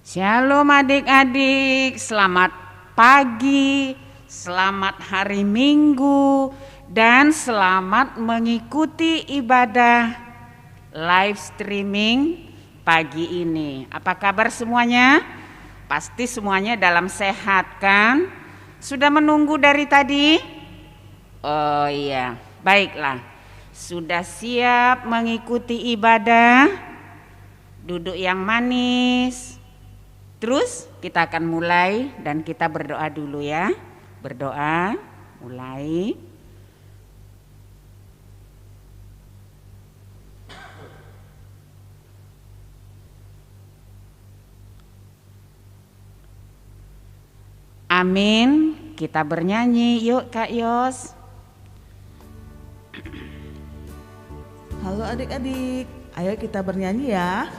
Shalom adik-adik, selamat pagi, selamat hari Minggu, dan selamat mengikuti ibadah live streaming pagi ini. Apa kabar semuanya? Pasti semuanya dalam sehat kan? Sudah menunggu dari tadi? Oh iya, baiklah. Sudah siap mengikuti ibadah? Duduk yang manis. Terus kita akan mulai dan kita berdoa dulu ya. Berdoa, mulai. Amin. Kita bernyanyi, yuk Kak Yos. Halo adik-adik, ayo kita bernyanyi ya.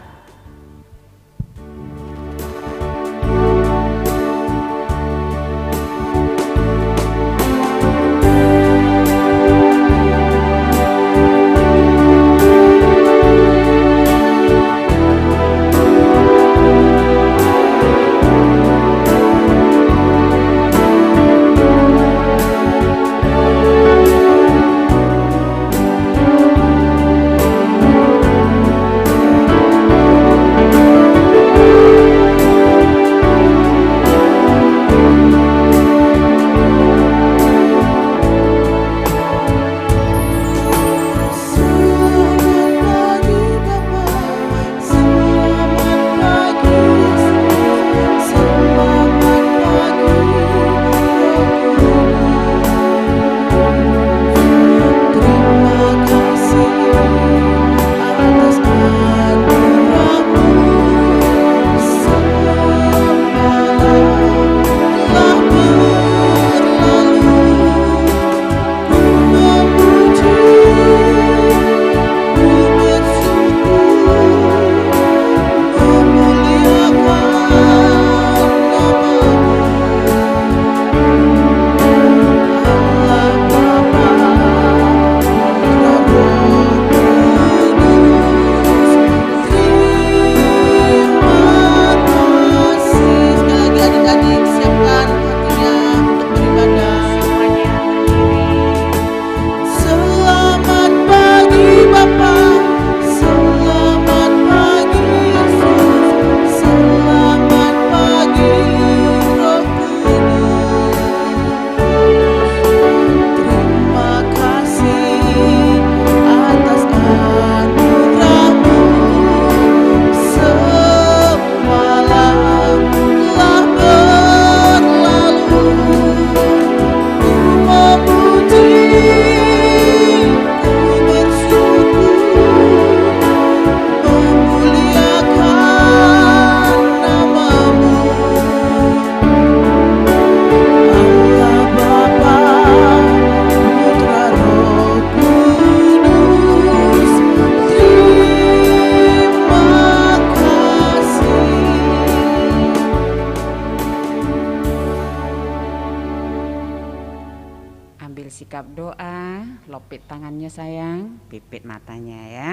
Sikap doa, lopit tangannya sayang, pipit matanya ya.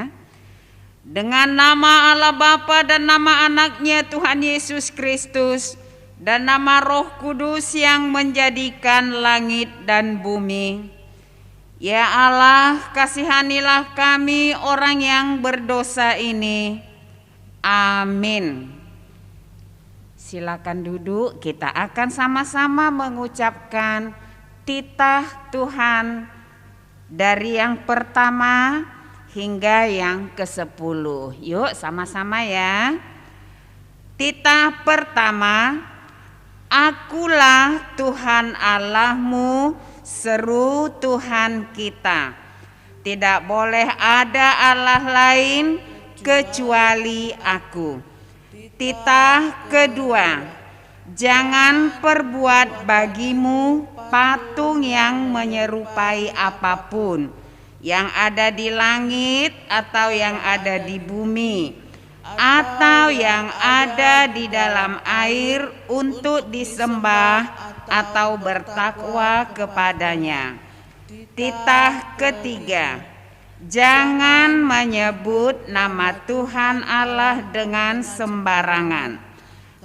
Dengan nama Allah Bapa dan nama anaknya Tuhan Yesus Kristus dan nama Roh Kudus yang menjadikan langit dan bumi. Ya Allah, kasihanilah kami orang yang berdosa ini. Amin. Silakan duduk, kita akan sama-sama mengucapkan titah Tuhan dari yang pertama hingga yang ke-10. Yuk sama-sama ya. Titah pertama, Akulah Tuhan Allahmu, seru Tuhan kita. Tidak boleh ada Allah lain kecuali Aku. Titah kedua, jangan perbuat bagimu patung yang menyerupai apapun yang ada di langit atau yang ada di bumi atau yang ada di dalam air untuk disembah atau bertakwa kepadanya. Titah ketiga, jangan menyebut nama Tuhan Allah dengan sembarangan,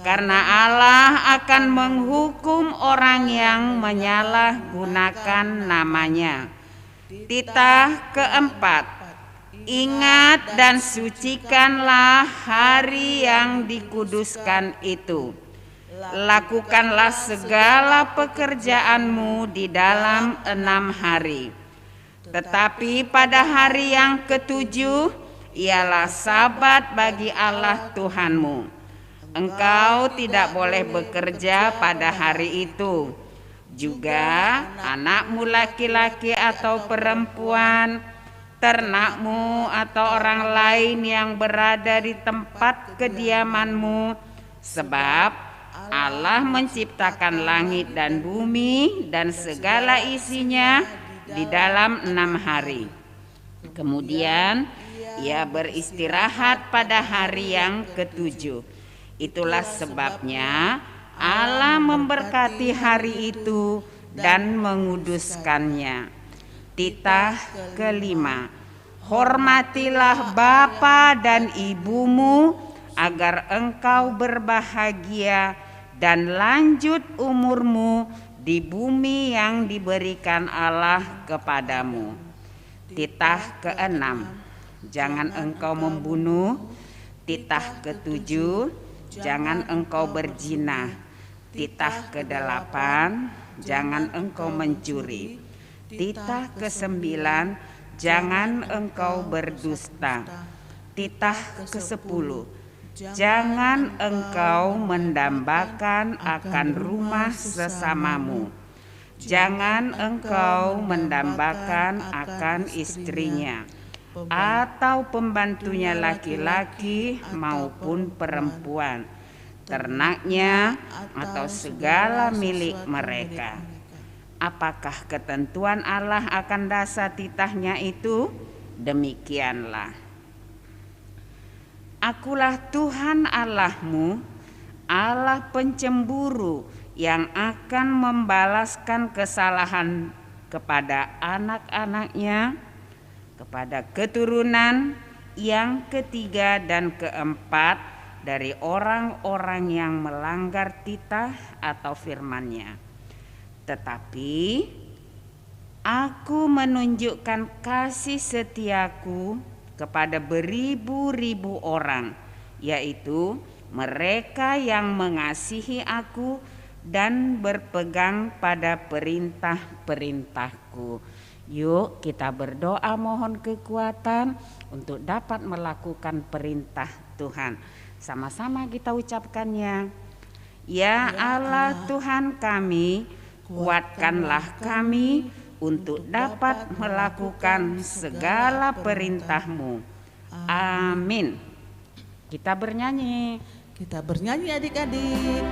karena Allah akan menghukum orang yang menyalahgunakan namanya. Titah keempat, ingat dan sucikanlah hari yang dikuduskan itu. Lakukanlah segala pekerjaanmu di dalam 6 hari. Tetapi pada hari yang ketujuh ialah Sabat bagi Allah Tuhanmu. Engkau tidak boleh bekerja pada hari itu. Juga anakmu laki-laki atau perempuan, ternakmu atau orang lain yang berada di tempat kediamanmu, sebab Allah menciptakan langit dan bumi dan segala isinya di dalam 6 hari. Kemudian ia beristirahat pada hari yang ketujuh. Itulah sebabnya Allah memberkati hari itu dan menguduskannya. Titah kelima, hormatilah bapa dan ibumu agar engkau berbahagia dan lanjut umurmu di bumi yang diberikan Allah kepadamu. Titah keenam, jangan engkau membunuh. Titah ketujuh, jangan engkau berzina. Titah kedelapan, jangan engkau mencuri. Titah kesembilan, jangan engkau berdusta. Titah kesepuluh, jangan engkau mendambakan akan rumah sesamamu. Jangan engkau mendambakan akan istrinya atau pembantunya laki-laki maupun perempuan, ternaknya atau segala milik mereka. Apakah ketentuan Allah akan dasar titahnya itu? Demikianlah. Akulah Tuhan Allahmu, Allah pencemburu yang akan membalaskan kesalahan kepada anak-anaknya, kepada keturunan yang ketiga dan keempat dari orang-orang yang melanggar titah atau firman-Nya. Tetapi aku menunjukkan kasih setiaku kepada beribu-ribu orang, yaitu mereka yang mengasihi aku dan berpegang pada perintah-perintahku. Yuk kita berdoa mohon kekuatan untuk dapat melakukan perintah Tuhan. Sama-sama kita ucapkannya. Ya Allah Tuhan kami, kuatkanlah kami untuk dapat melakukan segala perintah-Mu. Amin. Kita bernyanyi. Kita bernyanyi adik-adik.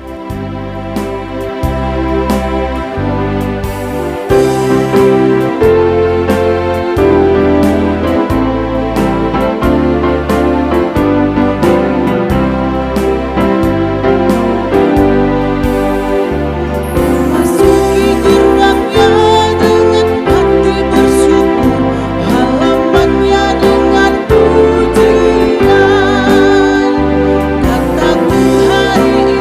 Kataku hari ini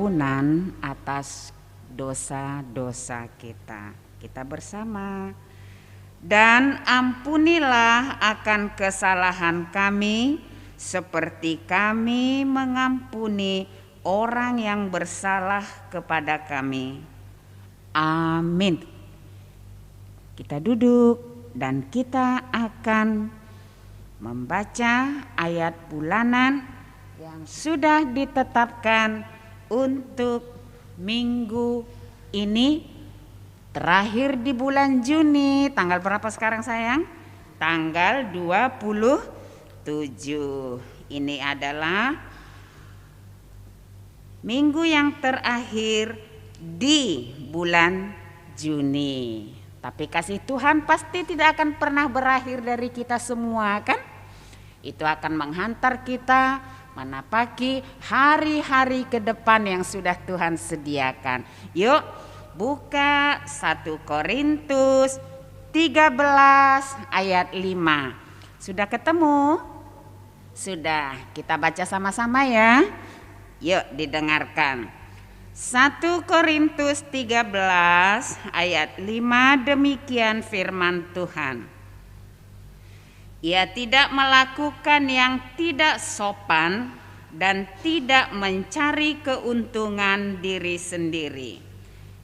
ampunan atas dosa-dosa kita. Kita bersama. Dan ampunilah akan kesalahan kami seperti kami mengampuni orang yang bersalah kepada kami. Amin. Kita duduk dan kita akan membaca ayat bulanan yang sudah ditetapkan untuk minggu ini. Terakhir di bulan Juni, tanggal berapa sekarang sayang? Tanggal 27. Ini adalah minggu yang terakhir di bulan Juni. Tapi kasih Tuhan pasti tidak akan pernah berakhir dari kita semua, kan? Itu akan menghantar kita menapaki hari-hari ke depan yang sudah Tuhan sediakan. Yuk, buka 1 Korintus 13 ayat 5. Sudah ketemu? Sudah, kita baca sama-sama ya. Yuk didengarkan. 1 Korintus 13 ayat 5, demikian firman Tuhan. Ia tidak melakukan yang tidak sopan dan tidak mencari keuntungan diri sendiri.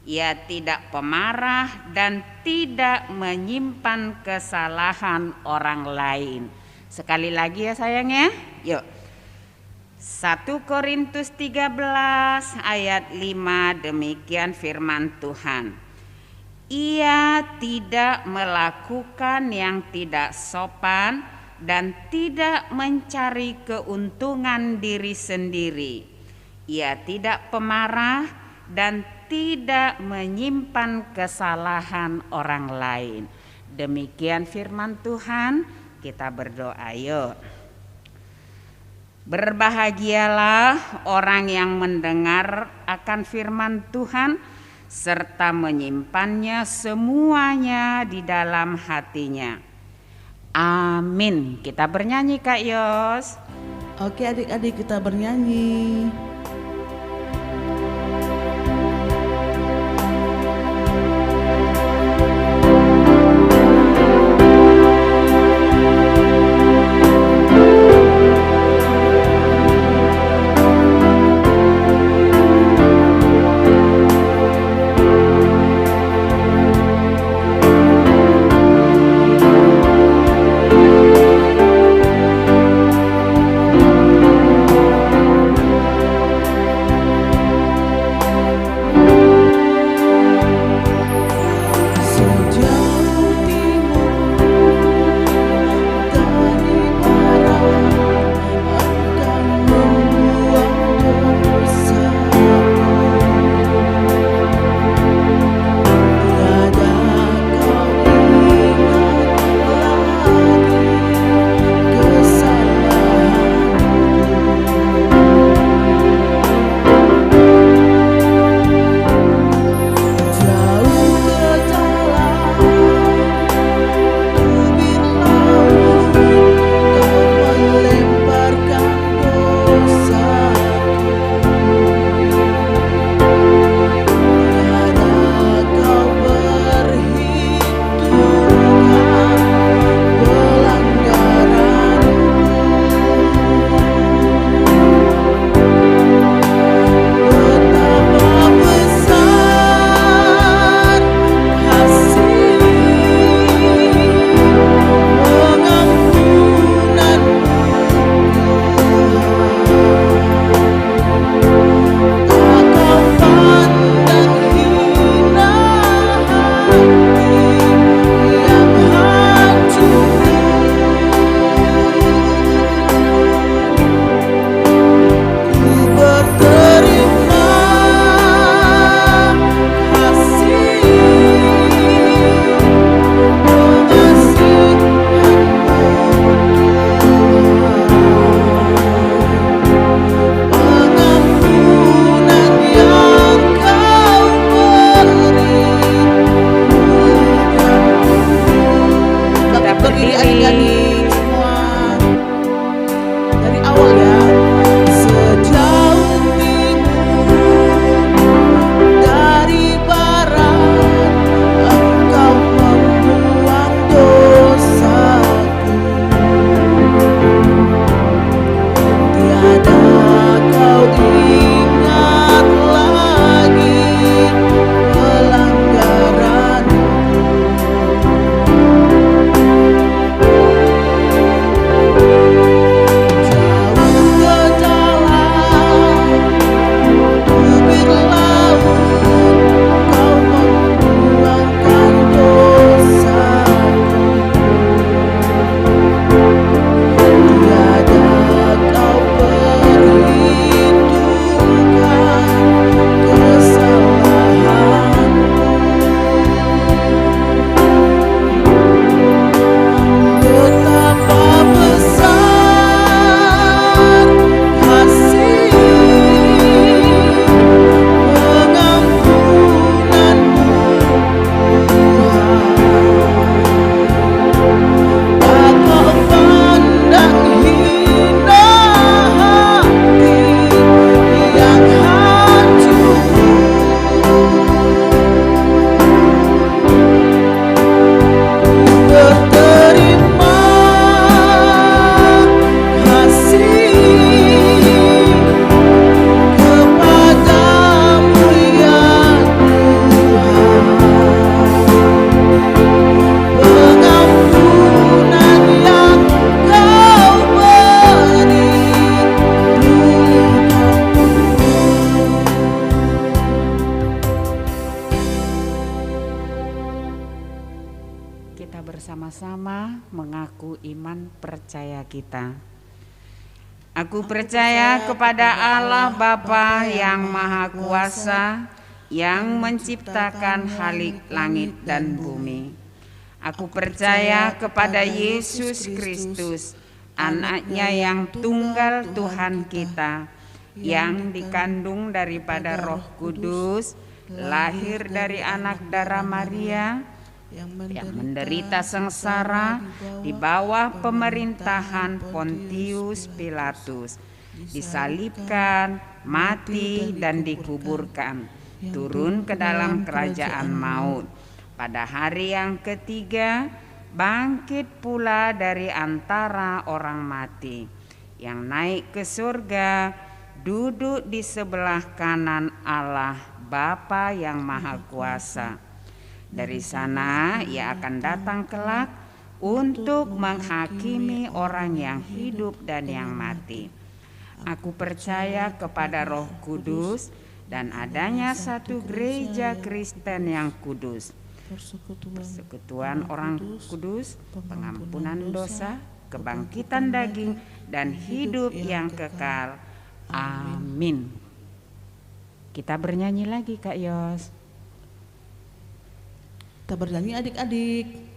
Ia tidak pemarah dan tidak menyimpan kesalahan orang lain. Sekali lagi ya sayang ya. Yuk. 1 Korintus 13 ayat 5, demikian firman Tuhan. Ia tidak melakukan yang tidak sopan dan tidak mencari keuntungan diri sendiri. Ia tidak pemarah dan tidak menyimpan kesalahan orang lain. Demikian firman Tuhan. Kita berdoa yuk. Berbahagialah orang yang mendengar akan firman Tuhan serta menyimpannya semuanya di dalam hatinya. Amin. Kita bernyanyi Kak Yos. Oke adik-adik, kita bernyanyi. bersama-sama mengaku iman percaya kita. Aku percaya kepada Allah Bapa yang Maha Kuasa, yang menciptakan langit dan bumi. Aku percaya kepada Yesus Kristus, Anaknya yang tunggal Tuhan kita, yang dikandung daripada Roh Kudus, lahir dari anak darah Maria, yang menderita sengsara di bawah pemerintahan Pontius Pilatus, disalibkan, mati, dan dikuburkan, turun ke dalam kerajaan maut. Pada hari yang ketiga, bangkit pula dari antara orang mati, yang naik ke surga, duduk di sebelah kanan Allah Bapa yang Maha Kuasa. Dari sana ia akan datang kelak untuk menghakimi orang yang hidup dan yang mati. Aku percaya kepada Roh Kudus dan adanya satu gereja Kristen yang kudus, persekutuan orang kudus, pengampunan dosa, kebangkitan daging, dan hidup yang kekal. Amin. Kita bernyanyi lagi, Kak Yos. Kita bernyanyi adik-adik.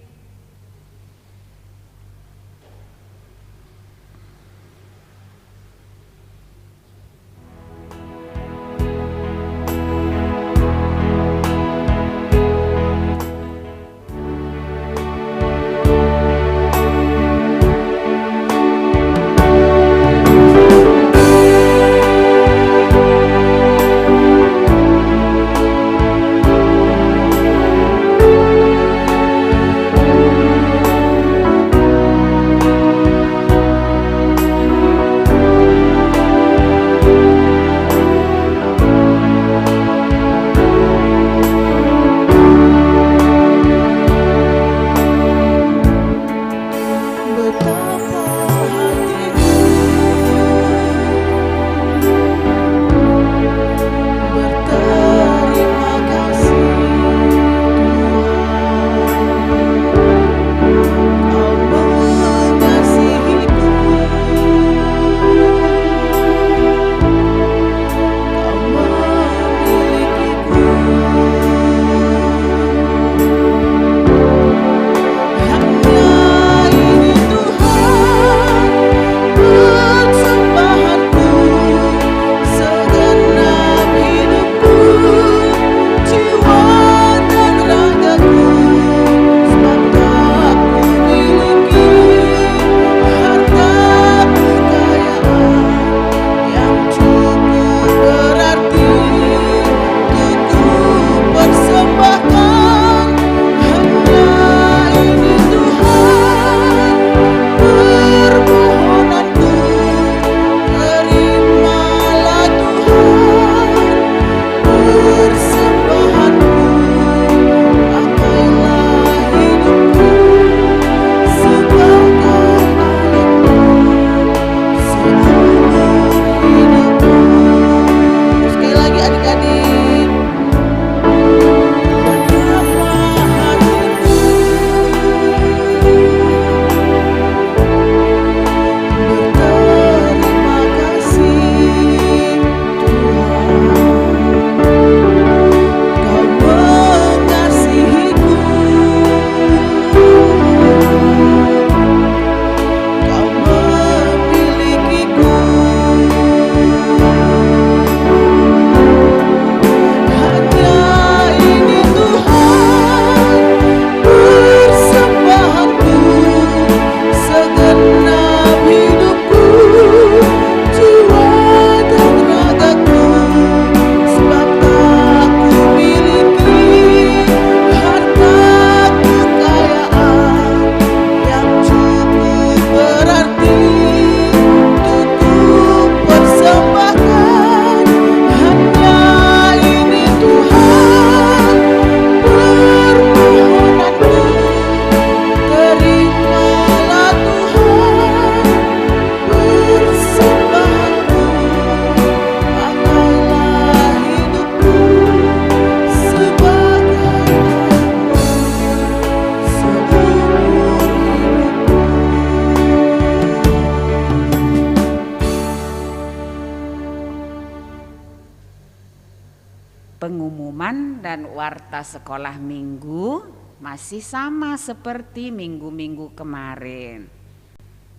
Pengumuman dan warta sekolah minggu masih sama seperti minggu-minggu kemarin,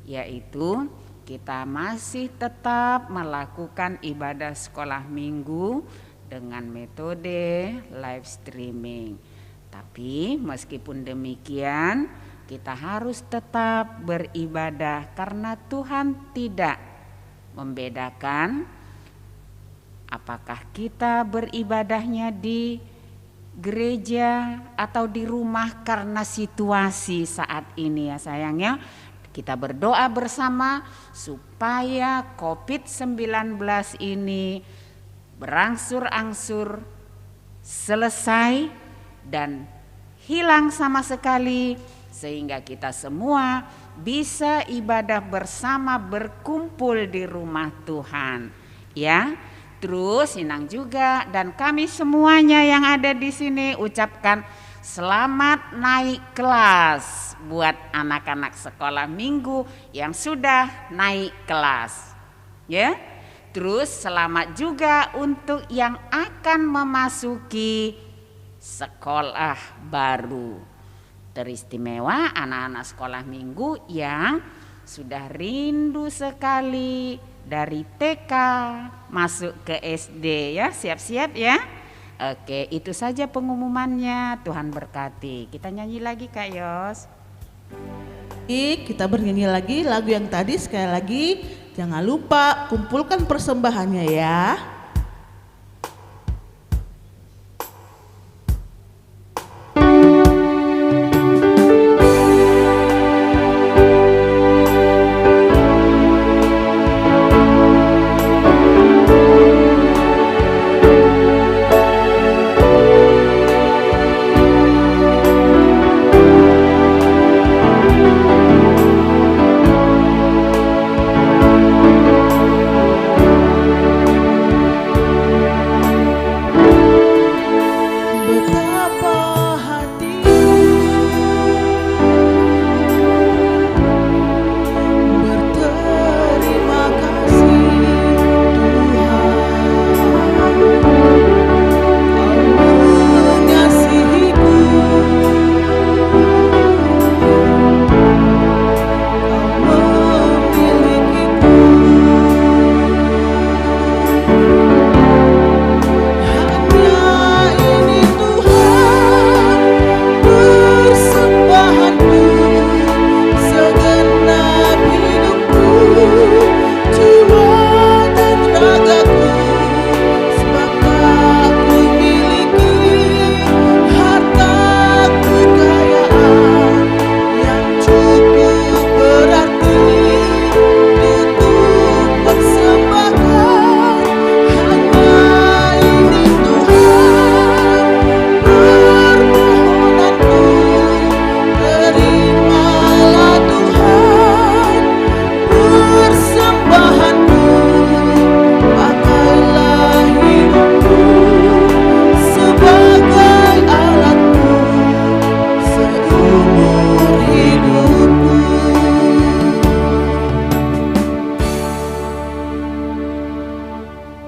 yaitu kita masih tetap melakukan ibadah sekolah minggu dengan metode live streaming. Tapi meskipun demikian, kita harus tetap beribadah karena Tuhan tidak membedakan apakah kita beribadahnya di gereja atau di rumah karena situasi saat ini ya sayangnya. Kita berdoa bersama supaya COVID-19 ini berangsur-angsur selesai dan hilang sama sekali, sehingga kita semua bisa ibadah bersama, berkumpul di rumah Tuhan ya. Terus Inang juga dan kami semuanya yang ada di sini ucapkan selamat naik kelas buat anak-anak sekolah minggu yang sudah naik kelas ya. Terus selamat juga untuk yang akan memasuki sekolah baru. Teristimewa anak-anak sekolah minggu yang sudah rindu sekali dari TK masuk ke SD ya, siap-siap ya. Oke, itu saja pengumumannya. Tuhan berkati. Kita nyanyi lagi Kak Yos. Kita bernyanyi lagi lagu yang tadi sekali lagi. Jangan lupa kumpulkan persembahannya ya.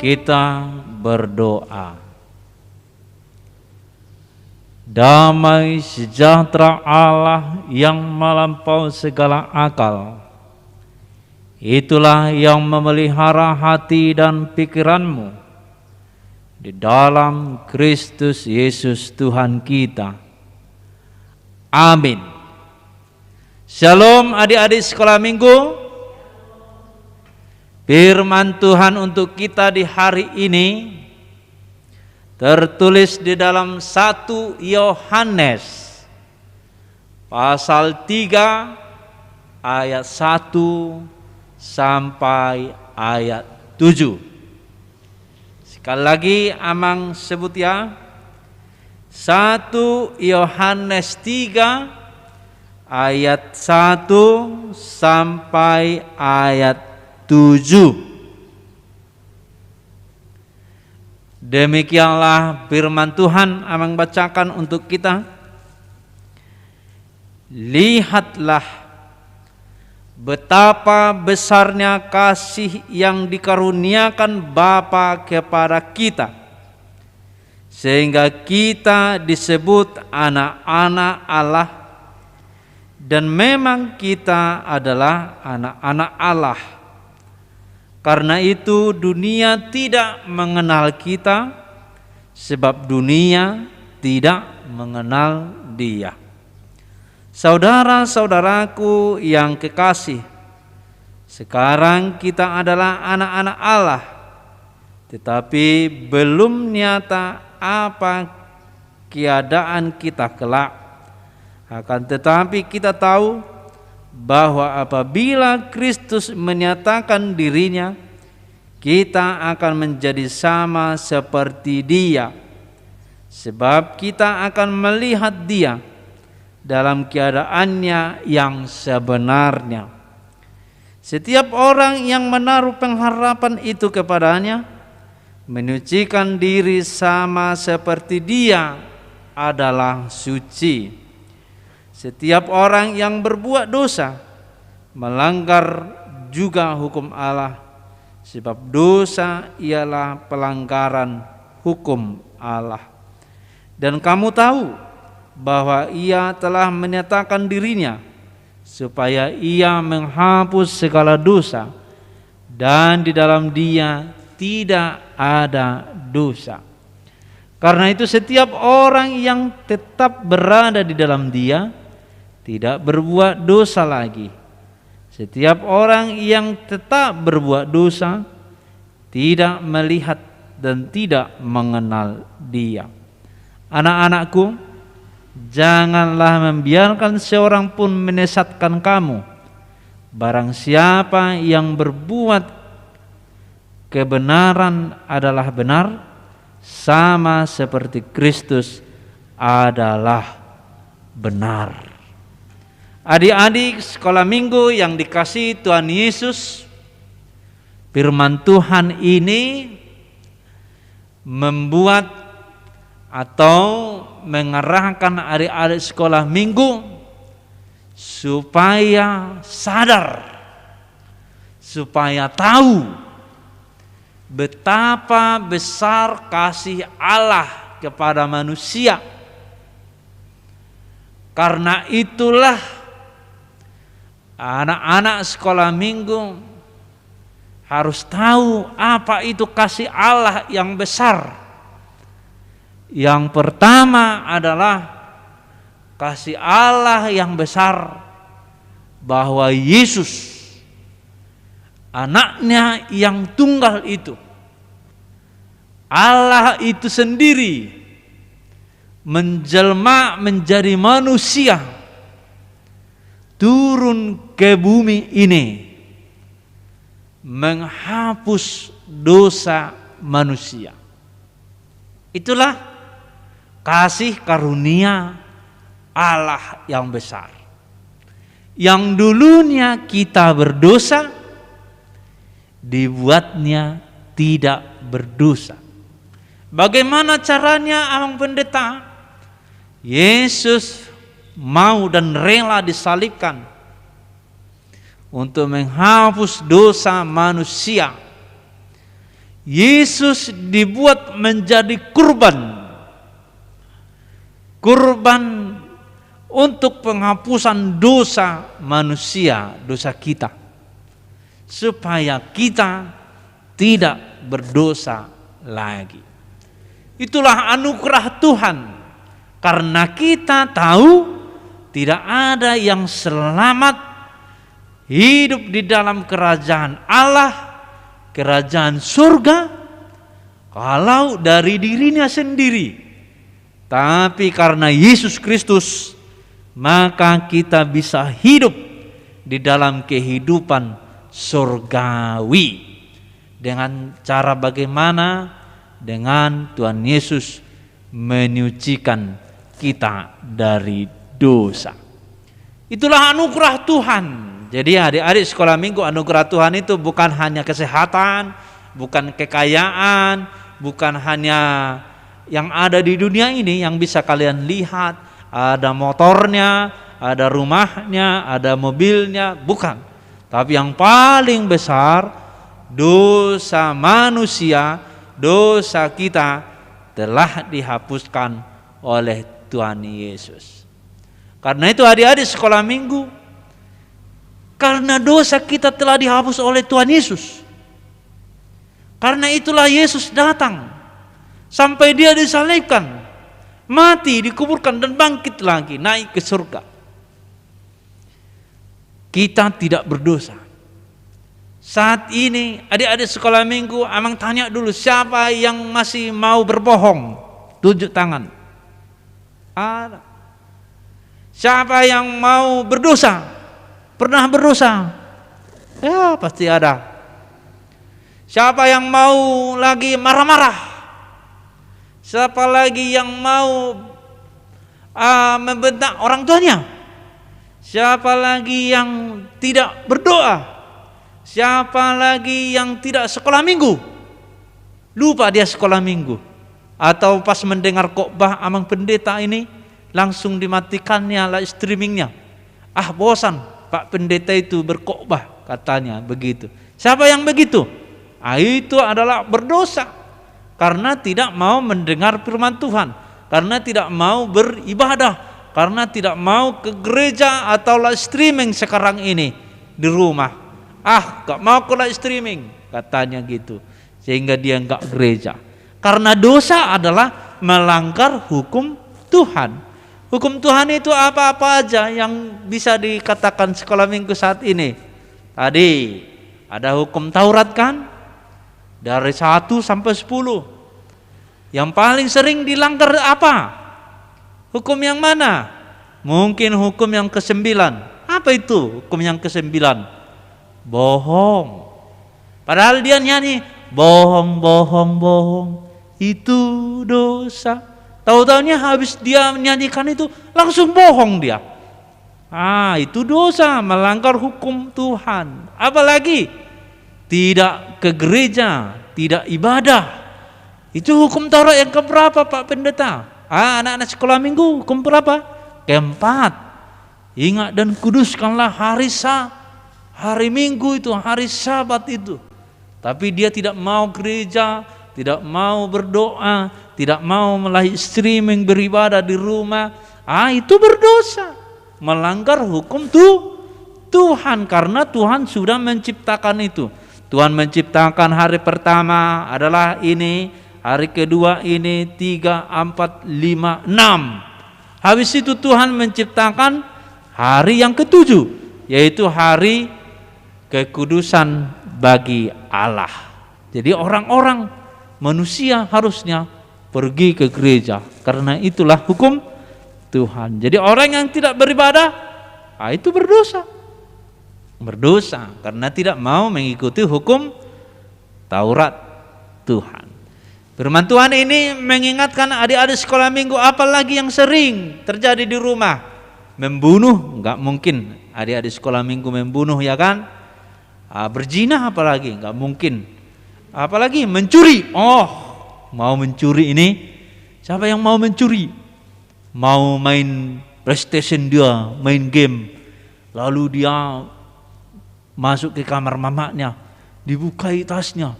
Kita berdoa. Damai sejahtera Allah yang melampaui segala akal, itulah yang memelihara hati dan pikiranmu di dalam Kristus Yesus Tuhan kita. Amin. Shalom adik-adik sekolah minggu. Firman Tuhan untuk kita di hari ini tertulis di dalam 1 Yohanes pasal 3 ayat 1 sampai ayat 7. Sekali lagi Amang sebut ya. 1 Yohanes 3 ayat 1 sampai ayat 7. Demikianlah firman Tuhan Amang bacakan untuk kita. Lihatlah betapa besarnya kasih yang dikaruniakan Bapa kepada kita, sehingga kita disebut anak-anak Allah, dan memang kita adalah anak-anak Allah. Karena itu dunia tidak mengenal kita, sebab dunia tidak mengenal Dia. Saudara-saudaraku yang kekasih, sekarang kita adalah anak-anak Allah, tetapi belum nyata apa keadaan kita kelak. Akan tetapi kita tahu bahwa apabila Kristus menyatakan dirinya, kita akan menjadi sama seperti Dia, sebab kita akan melihat Dia dalam keadaannya yang sebenarnya. Setiap orang yang menaruh pengharapan itu kepadanya, menyucikan diri sama seperti Dia adalah suci. Setiap orang yang berbuat dosa melanggar juga hukum Allah, sebab dosa ialah pelanggaran hukum Allah. Dan kamu tahu bahwa Ia telah menyatakan dirinya supaya Ia menghapus segala dosa, dan di dalam Dia tidak ada dosa. Karena itu setiap orang yang tetap berada di dalam Dia tidak berbuat dosa lagi. Setiap orang yang tetap berbuat dosa tidak melihat dan tidak mengenal Dia. Anak-anakku, janganlah membiarkan seorang pun menyesatkan kamu. Barang siapa yang berbuat kebenaran adalah benar, sama seperti Kristus adalah benar. Adik-adik sekolah minggu yang dikasihi Tuhan Yesus, firman Tuhan ini membuat atau mengarahkan adik-adik sekolah minggu supaya sadar, supaya tahu betapa besar kasih Allah kepada manusia. Karena itulah anak-anak sekolah minggu harus tahu apa itu kasih Allah yang besar. Yang pertama adalah kasih Allah yang besar, bahwa Yesus anaknya yang tunggal itu, Allah itu sendiri menjelma menjadi manusia, turun ke bumi ini menghapus dosa manusia. Itulah kasih karunia Allah yang besar. Yang dulunya kita berdosa, dibuatnya tidak berdosa. Bagaimana caranya, Abang Pendeta? Yesus mau dan rela disalibkan untuk menghapus dosa manusia. Yesus dibuat menjadi kurban untuk penghapusan dosa manusia, dosa kita, supaya kita tidak berdosa lagi. Itulah anugerah Tuhan, karena kita tahu tidak ada yang selamat hidup di dalam kerajaan Allah, kerajaan surga, kalau dari dirinya sendiri. Tapi karena Yesus Kristus, maka kita bisa hidup di dalam kehidupan surgawi. Dengan cara bagaimana? Dengan Tuhan Yesus menyucikan kita dari dosa. Itulah anugerah Tuhan. Jadi adik-adik sekolah minggu, anugerah Tuhan itu bukan hanya kesehatan, bukan kekayaan, bukan hanya yang ada di dunia ini yang bisa kalian lihat, ada motornya, ada rumahnya, ada mobilnya, bukan. Tapi yang paling besar, dosa manusia, dosa kita telah dihapuskan oleh Tuhan Yesus. Karena itu adik-adik sekolah minggu, karena dosa kita telah dihapus oleh Tuhan Yesus. Karena itulah Yesus datang sampai dia disalibkan, mati, dikuburkan dan bangkit lagi, naik ke surga. Kita tidak berdosa. Saat ini adik-adik sekolah minggu, amang tanya dulu, siapa yang masih mau berbohong? Tunjuk tangan. Ada. Siapa yang mau berdosa? Pernah berdosa? Ya pasti ada. Siapa yang mau lagi marah-marah? Siapa lagi yang mau membentak orang tuanya? Siapa lagi yang tidak berdoa? Siapa lagi yang tidak sekolah minggu? Lupa dia sekolah minggu. Atau pas mendengar khotbah amang pendeta ini langsung dimatikannya live streamingnya. Bosan Pak pendeta itu berkhotbah, katanya begitu. Siapa yang begitu? Itu adalah berdosa karena tidak mau mendengar firman Tuhan, karena tidak mau beribadah, karena tidak mau ke gereja atau live streaming sekarang ini di rumah. Gak mau ke live streaming, katanya gitu, sehingga dia gak gereja. Karena dosa adalah melanggar hukum Tuhan. Hukum Tuhan itu apa-apa aja yang bisa dikatakan sekolah minggu saat ini. Tadi ada hukum Taurat kan, dari 1 sampai 10. Yang paling sering dilanggar apa? Hukum yang mana? Mungkin hukum yang ke-9. Apa itu hukum yang ke-9? Bohong. Padahal dia nyanyi bohong, bohong, bohong, itu dosa. Tahu-tahunya habis dia menyanyikan itu langsung bohong dia. Itu dosa, melanggar hukum Tuhan. Apalagi tidak ke gereja, tidak ibadah. Itu hukum Taurat yang keberapa Pak Pendeta? Anak-anak sekolah minggu hukum berapa? Keempat. Ingat dan kuduskanlah hari Minggu itu, hari Sabat itu. Tapi dia tidak mau gereja, tidak mau berdoa, tidak mau live streaming beribadah di rumah. Itu berdosa, melanggar hukum Tuhan, karena Tuhan sudah menciptakan itu. Tuhan menciptakan hari pertama adalah ini, hari kedua ini, 3, 4, 5, 6. Habis itu Tuhan menciptakan hari yang ke-7, yaitu hari kekudusan bagi Allah. Jadi orang-orang manusia harusnya pergi ke gereja, karena itulah hukum Tuhan. Jadi orang yang tidak beribadah, itu berdosa karena tidak mau mengikuti hukum Taurat Tuhan. Firman Tuhan ini mengingatkan adik-adik sekolah minggu, apalagi yang sering terjadi di rumah. Membunuh, enggak mungkin adik-adik sekolah minggu membunuh, ya kan? Berzina apalagi, enggak mungkin. Apalagi mencuri. Mau mencuri ini, siapa yang mau mencuri? Mau main PlayStation dia, main game. Lalu dia masuk ke kamar mamanya, dibukai tasnya,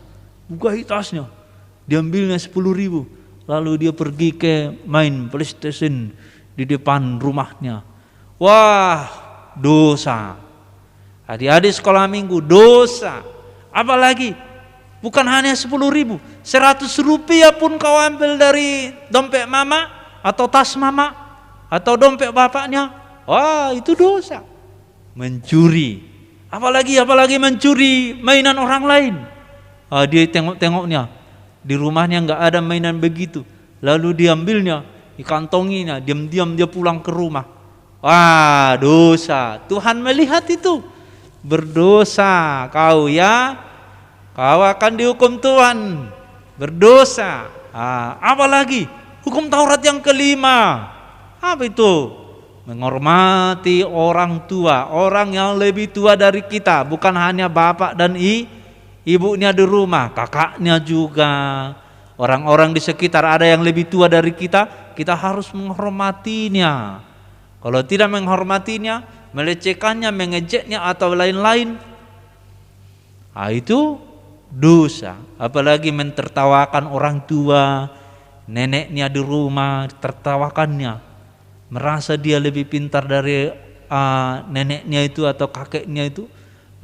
diambilnya 10.000, lalu dia pergi ke main PlayStation di depan rumahnya. Wah, dosa. Adik-adik sekolah minggu, dosa. Apalagi bukan hanya 10.000, 100 rupiah pun kau ambil dari dompet mama atau tas mama atau dompet bapaknya. Itu dosa. Mencuri. Apalagi mencuri mainan orang lain. Dia tengok-tengoknya, di rumahnya enggak ada mainan begitu, lalu diambilnya, dikantonginya, diam-diam dia pulang ke rumah. Dosa. Tuhan melihat itu. Berdosa kau ya, kau akan dihukum Tuhan. Berdosa. Apalagi hukum Taurat yang kelima. Apa itu? Menghormati orang tua, orang yang lebih tua dari kita, bukan hanya bapak dan ibunya di rumah, kakaknya juga, orang-orang di sekitar ada yang lebih tua dari kita, kita harus menghormatinya. Kalau tidak menghormatinya, melecehkannya, mengejeknya atau lain-lain, itu dosa. Apalagi mentertawakan orang tua, neneknya di rumah tertawakannya, merasa dia lebih pintar dari neneknya itu atau kakeknya itu,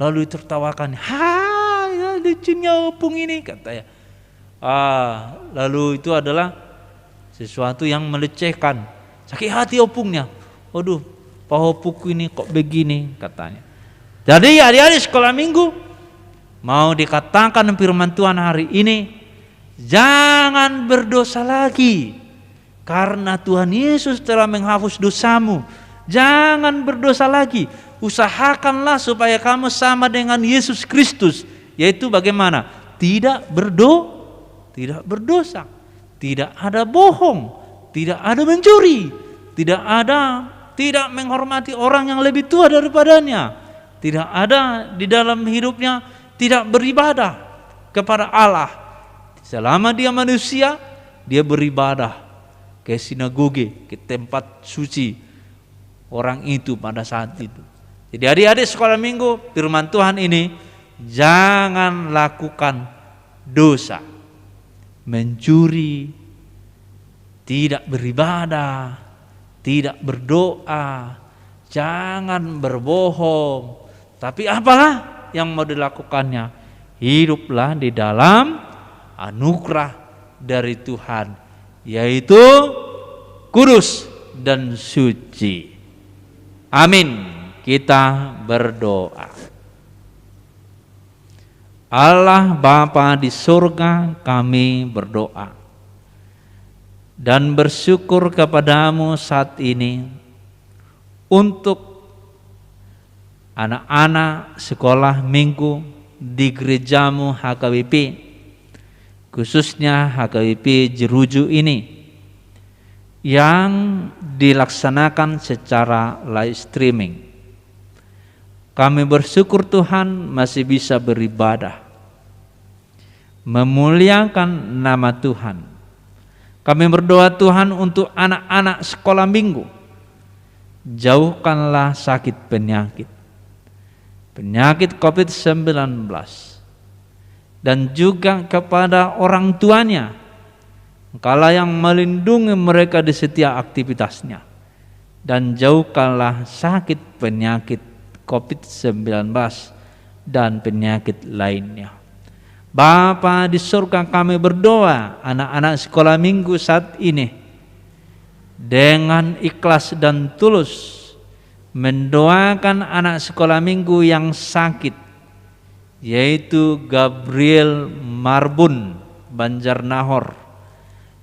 lalu tertawakan. Ya, lucunya opung ini katanya. Lalu itu adalah sesuatu yang melecehkan. Sakit hati opungnya. Waduh, Pak Opuk ini kok begini katanya. Jadi adik-adik sekolah minggu, mau dikatakan firman Tuhan hari ini, jangan berdosa lagi karena Tuhan Yesus telah menghapus dosamu. Jangan berdosa lagi. Usahakanlah supaya kamu sama dengan Yesus Kristus, yaitu bagaimana? Tidak berdosa, tidak ada bohong, tidak ada mencuri, tidak menghormati orang yang lebih tua daripadanya, tidak ada di dalam hidupnya tidak beribadah kepada Allah. Selama dia manusia, dia beribadah ke sinagoge, ke tempat suci orang itu pada saat itu. Jadi adik-adik sekolah minggu, firman Tuhan ini, jangan lakukan dosa, mencuri, tidak beribadah, tidak berdoa, jangan berbohong. Tapi apalah yang mau dilakukannya? Hiduplah di dalam anugerah dari Tuhan, yaitu kudus dan suci. Amin. Kita berdoa. Allah Bapa di surga, kami berdoa dan bersyukur kepadamu saat ini untuk anak-anak sekolah minggu di gerejamu HKBP, khususnya HKBP Jeruju ini, yang dilaksanakan secara live streaming. Kami bersyukur Tuhan masih bisa beribadah, memuliakan nama Tuhan. Kami berdoa Tuhan untuk anak-anak sekolah minggu, jauhkanlah sakit penyakit COVID-19, dan juga kepada orang tuanya, Engkaulah yang melindungi mereka di setiap aktivitasnya, dan jauhkanlah sakit penyakit COVID-19 dan penyakit lainnya. Bapa di surga, kami berdoa anak-anak sekolah minggu saat ini dengan ikhlas dan tulus mendoakan anak sekolah minggu yang sakit, yaitu Gabriel Marbun Banjarnahor,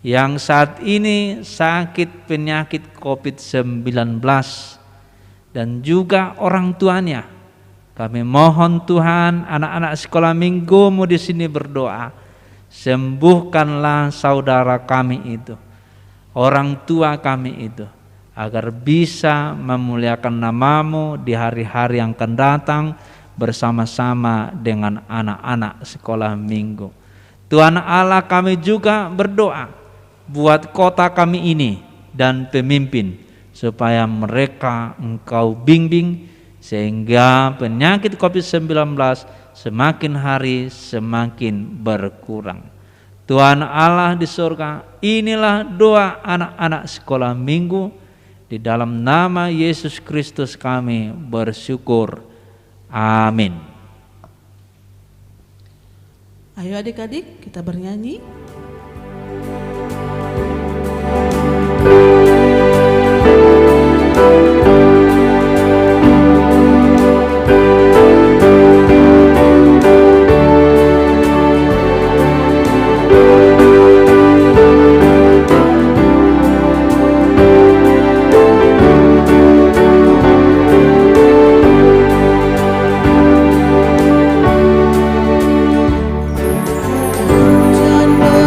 yang saat ini sakit penyakit COVID-19, dan juga orang tuanya. Kami mohon Tuhan, anak-anak sekolah minggumu di sini berdoa, sembuhkanlah saudara kami itu, orang tua kami itu, agar bisa memuliakan namamu di hari-hari yang akan datang bersama-sama dengan anak-anak sekolah minggu. Tuhan Allah, kami juga berdoa buat kota kami ini dan pemimpin, supaya mereka Engkau bimbing, sehingga penyakit COVID-19 semakin hari semakin berkurang. Tuhan Allah di surga, inilah doa anak-anak sekolah minggu. Di dalam nama Yesus Kristus kami bersyukur. Amin. Ayo adik-adik, kita bernyanyi. Hujan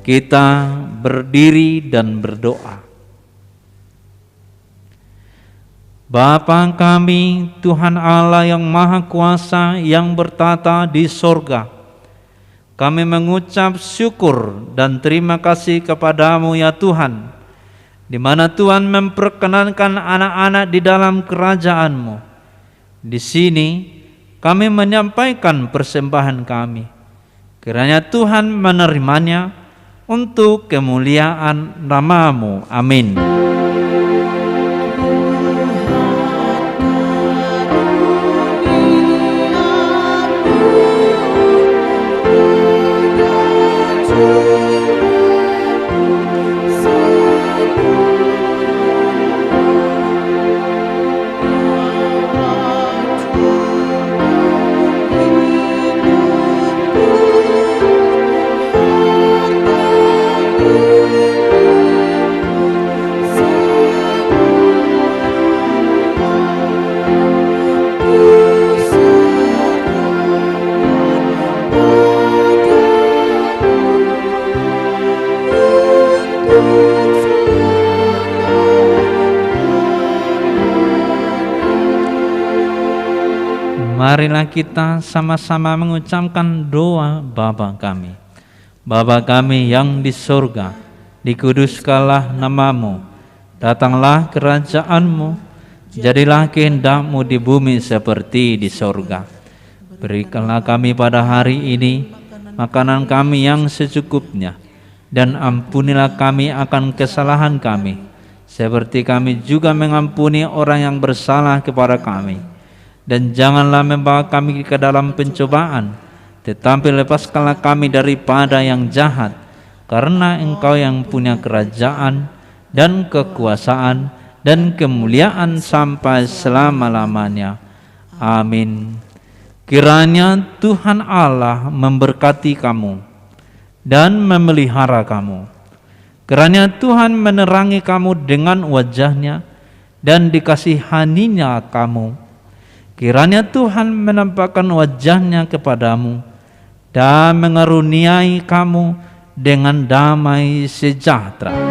kita berdiri dan berdoa. Bapa kami, Tuhan Allah yang Maha Kuasa yang bertata di sorga, kami mengucap syukur dan terima kasih kepadamu ya Tuhan, di mana Tuhan memperkenankan anak-anak di dalam kerajaan-Mu. Di sini kami menyampaikan persembahan kami. Kiranya Tuhan menerimanya untuk kemuliaan nama-Mu. Amin. Marilah kita sama-sama mengucapkan doa Bapa kami. Bapa kami yang di surga, dikuduskanlah nama-Mu, datanglah kerajaan-Mu, jadilah kehendak-Mu di bumi seperti di surga. Berikanlah kami pada hari ini makanan kami yang secukupnya, dan ampunilah kami akan kesalahan kami, seperti kami juga mengampuni orang yang bersalah kepada kami. Dan janganlah membawa kami ke dalam pencobaan, tetapi lepaskanlah kami daripada yang jahat, karena Engkau yang punya kerajaan dan kekuasaan dan kemuliaan sampai selama-lamanya. Amin. Kiranya Tuhan Allah memberkati kamu dan memelihara kamu. Kiranya Tuhan menerangi kamu dengan wajah-Nya dan dikasihaninya kamu. Kiranya Tuhan menampakkan wajah-Nya kepadamu dan mengaruniai kamu dengan damai sejahtera.